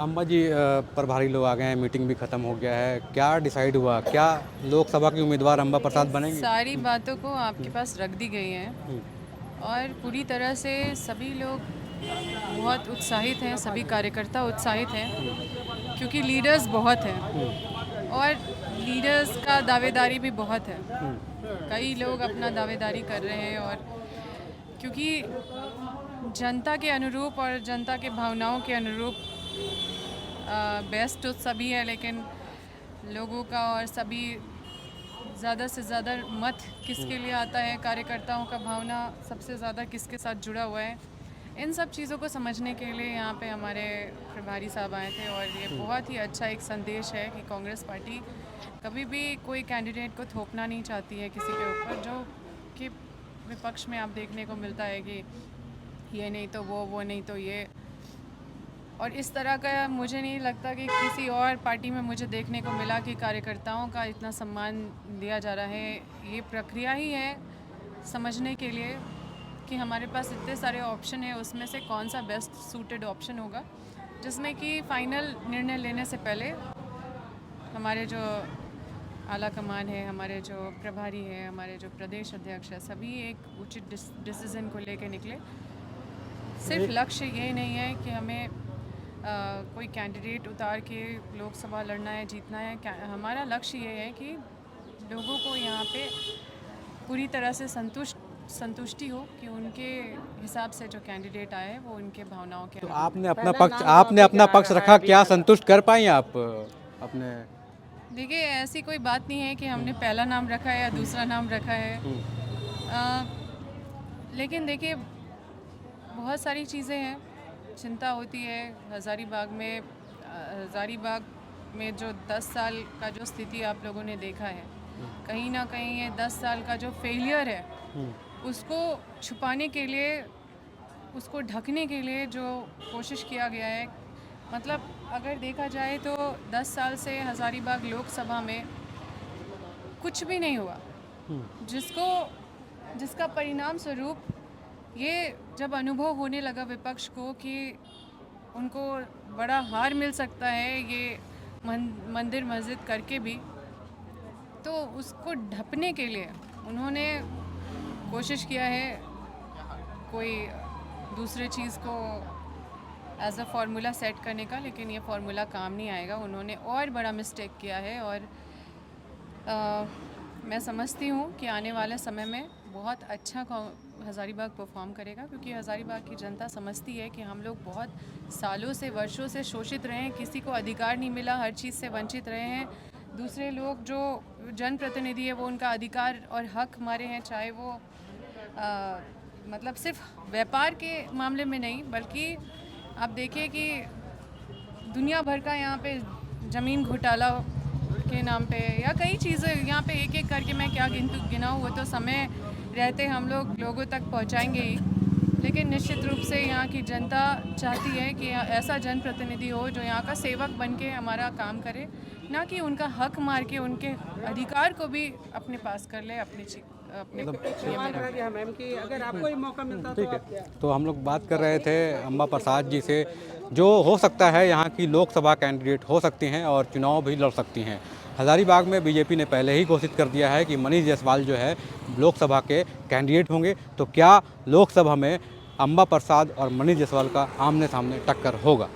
अम्बा जी प्रभारी लोग आ गए हैं, मीटिंग भी खत्म हो गया है। क्या डिसाइड हुआ? क्या लोकसभा की उम्मीदवार अम्बा प्रसाद बनेंगी? सारी बातों को आपके पास रख दी गई हैं हम्म, और पूरी तरह से सभी लोग बहुत उत्साहित हैं, सभी कार्यकर्ता उत्साहित हैं क्योंकि लीडर्स बहुत हैं और लीडर्स का दावेदारी भी बहुत है। कई लोग अपना दावेदारी कर रहे हैं और क्योंकि जनता के अनुरूप और जनता के भावनाओं के अनुरूप बेस्ट तो सभी है, लेकिन लोगों का और सभी ज़्यादा से ज़्यादा मत किसके लिए आता है, कार्यकर्ताओं का भावना सबसे ज़्यादा किसके साथ जुड़ा हुआ है, इन सब चीज़ों को समझने के लिए यहाँ पे हमारे प्रभारी साहब आए थे। और ये बहुत ही अच्छा एक संदेश है कि कांग्रेस पार्टी कभी भी कोई कैंडिडेट को थोपना नहीं चाहती है किसी के ऊपर, जो कि विपक्ष में आप देखने को मिलता है कि ये नहीं तो वो नहीं तो ये। और इस तरह का मुझे नहीं लगता कि किसी और पार्टी में मुझे देखने को मिला कि कार्यकर्ताओं का इतना सम्मान दिया जा रहा है। ये प्रक्रिया ही है समझने के लिए कि हमारे पास इतने सारे ऑप्शन है, उसमें से कौन सा बेस्ट सूटेड ऑप्शन होगा, जिसमें कि फाइनल निर्णय लेने से पहले हमारे जो आला कमान है, हमारे जो प्रभारी है, हमारे जो प्रदेश अध्यक्ष है, सभी एक उचित डिसीजन को लेकर निकले। सिर्फ लक्ष्य ये नहीं है कि हमें कोई कैंडिडेट उतार के लोकसभा लड़ना है, जीतना है। हमारा लक्ष्य ये है कि लोगों को यहाँ पे पूरी तरह से संतुष्टि हो कि उनके हिसाब से जो कैंडिडेट आए वो उनके भावनाओं के तो अनुरूप। आपने अपना पक्ष रखा, क्या संतुष्ट कर पाई आप अपने? देखिए, ऐसी कोई बात नहीं है कि हमने पहला नाम रखा है या दूसरा नाम रखा है। अ, लेकिन देखिए, बहुत सारी चीज़ें हैं, चिंता होती है। हज़ारीबाग में जो 10 साल का जो स्थिति आप लोगों ने देखा है, कहीं ना कहीं ये 10 साल का जो फेलियर है उसको छुपाने के लिए, उसको ढकने के लिए जो कोशिश किया गया है, मतलब अगर देखा जाए तो 10 साल से हज़ारीबाग लोकसभा में कुछ भी नहीं हुआ, जिसका परिणाम स्वरूप ये जब अनुभव होने लगा विपक्ष को कि उनको बड़ा हार मिल सकता है ये मंदिर मस्जिद करके भी, तो उसको ढकने के लिए उन्होंने कोशिश किया है कोई दूसरे चीज़ को एज अ फार्मूला सेट करने का, लेकिन ये फार्मूला काम नहीं आएगा। उन्होंने और बड़ा मिस्टेक किया है और मैं समझती हूँ कि आने वाले समय में बहुत अच्छा हज़ारीबाग परफॉर्म करेगा, क्योंकि हज़ारीबाग की जनता समझती है कि हम लोग बहुत सालों से, वर्षों से शोषित रहे हैं, किसी को अधिकार नहीं मिला, हर चीज़ से वंचित रहे हैं। दूसरे लोग जो जनप्रतिनिधि है वो उनका अधिकार और हक हमारे हैं, चाहे वो मतलब सिर्फ व्यापार के मामले में नहीं, बल्कि आप देखिए कि दुनिया भर का यहाँ पे ज़मीन घोटाला के नाम पे या कई चीज़ें यहाँ पे एक एक करके मैं क्या गिनाऊँ, वो तो समय रहते हम लोगों तक पहुँचाएंगे ही। लेकिन निश्चित रूप से यहाँ की जनता चाहती है कि ऐसा जनप्रतिनिधि हो जो यहाँ का सेवक बन के हमारा काम करे, ना कि उनका हक मार के उनके अधिकार को भी अपने पास कर ले, अपने ये में रखे। मैम की अगर आपको ही मौका मिलता तो ठीक है, आप क्या? तो हम लोग बात कर रहे थे अम्बा प्रसाद जी से, जो हो सकता है यहाँ की लोकसभा कैंडिडेट हो सकती हैं और चुनाव भी लड़ सकती हैं। हज़ारीबाग में बीजेपी ने पहले ही घोषित कर दिया है कि मनीष जायसवाल जो है लोकसभा के कैंडिडेट होंगे। तो क्या लोकसभा में अम्बा प्रसाद और मनीष जायसवाल का आमने सामने टक्कर होगा?